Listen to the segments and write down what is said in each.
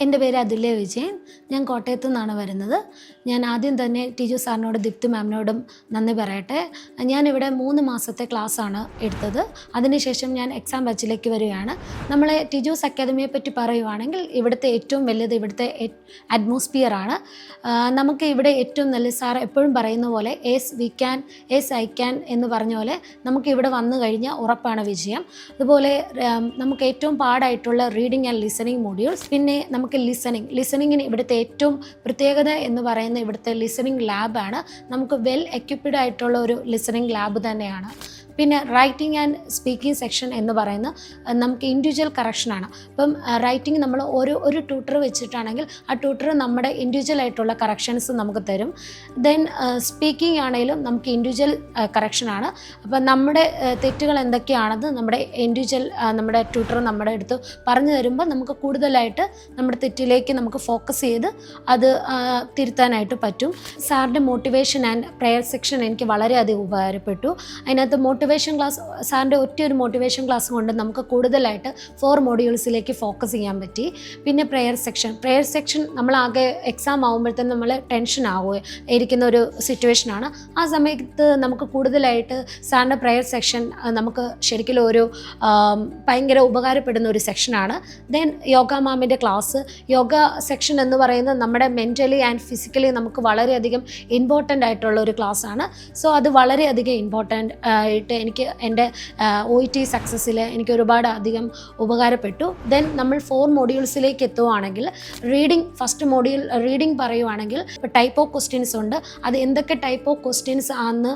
എൻ്റെ പേര് അതുല്യ വിജയൻ. ഞാൻ കോട്ടയത്തു നിന്നാണ് വരുന്നത്. ഞാൻ ആദ്യം തന്നെ ടീച്ചർ സാറിനോടും ദീപ്തി മാമിനോടും നന്ദി പറയട്ടെ. ഞാനിവിടെ 3 മാസത്തെ ക്ലാസ്സാണ് എടുത്തത്. അതിനുശേഷം ഞാൻ എക്സാം ബാച്ചിലേക്ക് വരികയാണ്. നമ്മളെ ടീച്ചേഴ്സ് അക്കാദമിയെ പറ്റി പറയുവാണെങ്കിൽ ഇവിടുത്തെ ഏറ്റവും വലിയത് ഇവിടുത്തെ അറ്റ്മോസ്ഫിയറാണ്. നമുക്ക് ഇവിടെ ഏറ്റവും നല്ല സാർ എപ്പോഴും പറയുന്ന പോലെ S we can, S I can എന്ന് പറഞ്ഞ പോലെ നമുക്ക് ഇവിടെ വന്നു കഴിഞ്ഞാൽ ഉറപ്പാണ് വിജയം. അതുപോലെ നമുക്ക് ഏറ്റവും പാടായിട്ടുള്ള റീഡിങ് ആൻഡ് ലിസണിങ് മോഡ്യൂൾസ്, പിന്നെ നമുക്ക് ലിസണിങ്ങിന് ഇവിടുത്തെ ഏറ്റവും പ്രത്യേകത എന്ന് പറയുന്നത് ഇവിടുത്തെ ലിസണിങ് ലാബാണ്. നമുക്ക് വെൽ എക്യുപ്ഡ് ആയിട്ടുള്ള ഒരു ലിസണിങ് ലാബ് തന്നെയാണ്. പിന്നെ റൈറ്റിംഗ് ആൻഡ് സ്പീക്കിംഗ് സെക്ഷൻ എന്ന് പറയുന്ന നമുക്ക് ഇൻഡിവിജ്വൽ കറക്ഷനാണ്. അപ്പം റൈറ്റിംഗ് നമ്മൾ ഒരു ട്യൂട്ടർ വെച്ചിട്ടാണെങ്കിൽ ആ ട്യൂട്ടർ നമ്മുടെ ഇൻഡിവിജ്വൽ ആയിട്ടുള്ള കറക്ഷൻസ് നമുക്ക് തരും. ദെൻ സ്പീക്കിംഗ് ആണെങ്കിലും നമുക്ക് ഇൻഡിവിജ്വൽ കറക്ഷനാണ്. അപ്പം നമ്മുടെ തെറ്റുകൾ എന്തൊക്കെയാണെന്ന് നമ്മുടെ ട്യൂട്ടർ നമ്മുടെ അടുത്ത് പറഞ്ഞു തരുമ്പോൾ നമുക്ക് കൂടുതലായിട്ട് നമ്മുടെ തെറ്റിലേക്ക് നമുക്ക് ഫോക്കസ് ചെയ്ത് അത് തിരുത്താനായിട്ട് പറ്റും. സാറിൻ്റെ മോട്ടിവേഷൻ ആൻഡ് പ്രെയർ സെക്ഷൻ എനിക്ക് വളരെയധികം ഉപകാരപ്പെട്ടു. അതിനകത്ത് സാറിൻ്റെ ഒറ്റയൊരു മോട്ടിവേഷൻ ക്ലാസ് കൊണ്ട് നമുക്ക് കൂടുതലായിട്ട് 4 മോഡ്യൂൾസിലേക്ക് ഫോക്കസ് ചെയ്യാൻ പറ്റി. പിന്നെ പ്രെയർ സെക്ഷൻ നമ്മളാകെ എക്സാം ആകുമ്പോഴത്തേനും നമ്മൾ ടെൻഷൻ ഇരിക്കുന്ന ഒരു സിറ്റുവേഷനാണ്. ആ സമയത്ത് നമുക്ക് കൂടുതലായിട്ട് സാറിൻ്റെ പ്രെയർ സെക്ഷൻ നമുക്ക് ശരിക്കും ഒരു ഭയങ്കര ഉപകാരപ്പെടുന്ന ഒരു സെക്ഷനാണ്. ദെൻ യോഗ മാമിൻ്റെ ക്ലാസ്, യോഗ സെക്ഷൻ എന്ന് പറയുന്നത് നമ്മുടെ മെൻ്റലി ആൻഡ് ഫിസിക്കലി നമുക്ക് വളരെയധികം ഇമ്പോർട്ടൻ്റ് ആയിട്ടുള്ള ഒരു ക്ലാസ്സാണ്. സോ അത് വളരെയധികം ഇമ്പോർട്ടൻ്റ് ആയിട്ട് എനിക്ക് എൻ്റെ OET സക്സസ്സിൽ എനിക്ക് ഒരുപാട് അധികം ഉപകാരപ്പെട്ടു. ദെൻ നമ്മൾ 4 മോഡ്യൂൾസിലേക്ക് എത്തുവാണെങ്കിൽ ഫസ്റ്റ് മോഡ്യൂൾ റീഡിംഗ് പറയുവാണെങ്കിൽ ഇപ്പോൾ ടൈപ്പ് ഓഫ് ക്വസ്റ്റ്യൻസ് ഉണ്ട്. അത് എന്തൊക്കെ ടൈപ്പ് ഓഫ് ക്വസ്റ്റ്യൻസ് ആണെന്ന്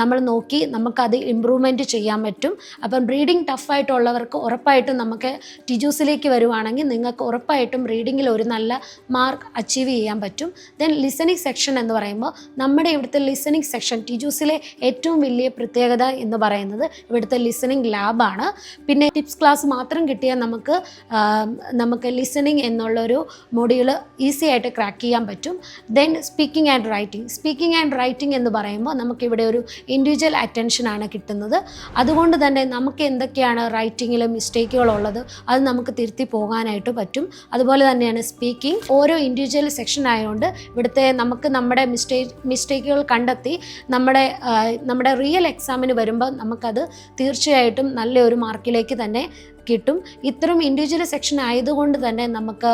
നമ്മൾ നോക്കി നമുക്കത് ഇമ്പ്രൂവ്മെൻറ്റ് ചെയ്യാൻ പറ്റും. അപ്പം റീഡിംഗ് ടഫായിട്ടുള്ളവർക്ക് ഉറപ്പായിട്ടും നമുക്ക് ടിജൂസിലേക്ക് വരുവാണെങ്കിൽ നിങ്ങൾക്ക് ഉറപ്പായിട്ടും റീഡിങ്ങിൽ ഒരു നല്ല മാർക്ക് അച്ചീവ് ചെയ്യാൻ പറ്റും. ദെൻ ലിസണിങ് സെക്ഷൻ എന്ന് പറയുമ്പോൾ നമ്മുടെ ഇവിടുത്തെ ലിസണിങ് സെക്ഷൻ ടിജൂസിലെ ഏറ്റവും വലിയ പ്രത്യേകത എന്ന് പറയുന്നത് ഇവിടുത്തെ ലിസണിങ് ലാബാണ്. പിന്നെ ടിപ്സ് ക്ലാസ് മാത്രം കിട്ടിയാൽ നമുക്ക് ലിസണിങ് എന്നുള്ളൊരു മൊഡ്യൂൾ ഈസി ആയിട്ട് ക്രാക്ക് ചെയ്യാൻ പറ്റും. ദെൻ സ്പീക്കിംഗ് ആൻഡ് റൈറ്റിംഗ് എന്ന് പറയുമ്പോൾ നമുക്കിവിടെ ഒരു ഇൻഡിവിജ്വൽ അറ്റൻഷനാണ് കിട്ടുന്നത്. അതുകൊണ്ട് തന്നെ നമുക്ക് എന്തൊക്കെയാണ് റൈറ്റിങ്ങിൽ മിസ്റ്റേക്കുകളുള്ളത് അത് നമുക്ക് തിരുത്തി പോകാനായിട്ട് പറ്റും. അതുപോലെ തന്നെയാണ് സ്പീക്കിംഗ്. ഓരോ ഇൻഡിവിജ്വൽ സെക്ഷൻ ആയതുകൊണ്ട് ഇവിടുത്തെ നമുക്ക് നമ്മുടെ മിസ്റ്റേക്കുകൾ കണ്ടെത്തി നമ്മുടെ റിയൽ എക്സാമിന് വരുമ്പോൾ നമുക്കത് തീർച്ചയായിട്ടും നല്ലൊരു മാർക്കിലേക്ക് തന്നെ കിട്ടും. ഇത്തരം ഇൻഡിവിജ്വൽ സെക്ഷൻ ആയതുകൊണ്ട് തന്നെ നമുക്ക്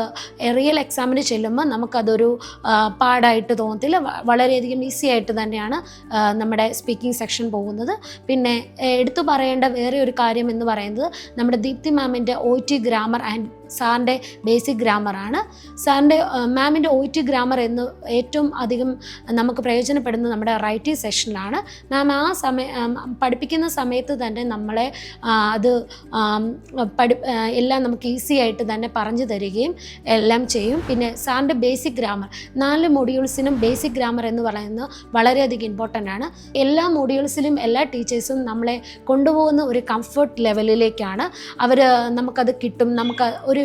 റിയൽ എക്സാമിന് ചെല്ലുമ്പോൾ നമുക്കതൊരു പാടായിട്ട് തോന്നത്തില്ല. വളരെയധികം ഈസി ആയിട്ട് തന്നെയാണ് നമ്മുടെ സ്പീക്കിംഗ് സെക്ഷൻ പോകുന്നത്. പിന്നെ എടുത്തു പറയേണ്ട വേറെ ഒരു കാര്യം എന്ന് പറയുന്നത് നമ്മുടെ ദീപ്തി മാമിൻ്റെ OET ഗ്രാമർ ആൻഡ് സാറിൻ്റെ ബേസിക് ഗ്രാമറാണ്. മാമിൻ്റെ OET ഗ്രാമർ എന്ന് ഏറ്റവും അധികം നമുക്ക് പ്രയോജനപ്പെടുന്നത് നമ്മുടെ റൈറ്റിംഗ് സെക്ഷനിലാണ്. മാം പഠിപ്പിക്കുന്ന സമയത്ത് തന്നെ നമ്മളെ അത് എല്ലാം നമുക്ക് ഈസി ആയിട്ട് തന്നെ പറഞ്ഞു തരികയും എല്ലാം ചെയ്യും. പിന്നെ സാറിൻ്റെ ബേസിക് ഗ്രാമർ 4 മൊഡ്യൂൾസിനും ബേസിക് ഗ്രാമർ എന്ന് പറയുന്നത് വളരെയധികം ഇമ്പോർട്ടൻ്റ് ആണ്. എല്ലാ മൊഡ്യൂൾസിലും എല്ലാ ടീച്ചേഴ്സും നമ്മളെ കൊണ്ടുപോകുന്ന ഒരു കംഫർട്ട് ലെവലിലേക്കാണ്. നമുക്കത് കിട്ടും. നമുക്ക് ഒരു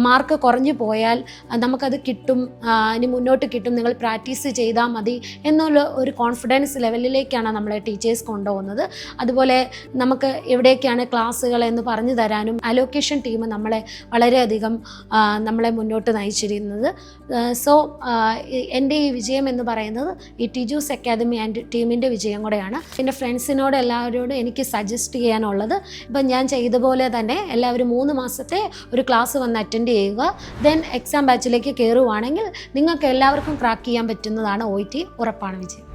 മാർക്ക് കുറഞ്ഞു പോയാൽ നമുക്കത് കിട്ടും, ഇനി മുന്നോട്ട് കിട്ടും, നിങ്ങൾ പ്രാക്ടീസ് ചെയ്താൽ മതി എന്നുള്ള ഒരു കോൺഫിഡൻസ് ലെവലിലേക്കാണ് നമ്മളെ ടീച്ചേഴ്സ് കൊണ്ടുപോകുന്നത്. അതുപോലെ നമുക്ക് എവിടെയൊക്കെയാണ് ക്ലാസ്സുകൾ എന്ന് പറഞ്ഞു തരാനും അലോക്കേഷൻ ടീം വളരെയധികം നമ്മളെ മുന്നോട്ട് നയിച്ചിരുന്നത്. സോ എൻ്റെ ഈ വിജയം എന്ന് പറയുന്നത് ഈ ടിജൂസ് അക്കാദമി ആൻഡ് ടീമിൻ്റെ വിജയം കൂടെയാണ്. എൻ്റെ ഫ്രണ്ട്സിനോട് എല്ലാവരോടും എനിക്ക് സജസ്റ്റ് ചെയ്യാനുള്ളത്, ഇപ്പം ഞാൻ ചെയ്ത പോലെ തന്നെ എല്ലാവരും 3 മാസത്തെ ഒരു ക്ലാസ് വന്ന് അറ്റൻഡ് ചെയ്യുക. ദെൻ എക്സാം ബാച്ചിലേക്ക് കയറുവാണെങ്കിൽ നിങ്ങൾക്ക് എല്ലാവർക്കും ക്രാക്ക് ചെയ്യാൻ പറ്റുന്നതാണ് OET. ഉറപ്പാണ് വിജയം.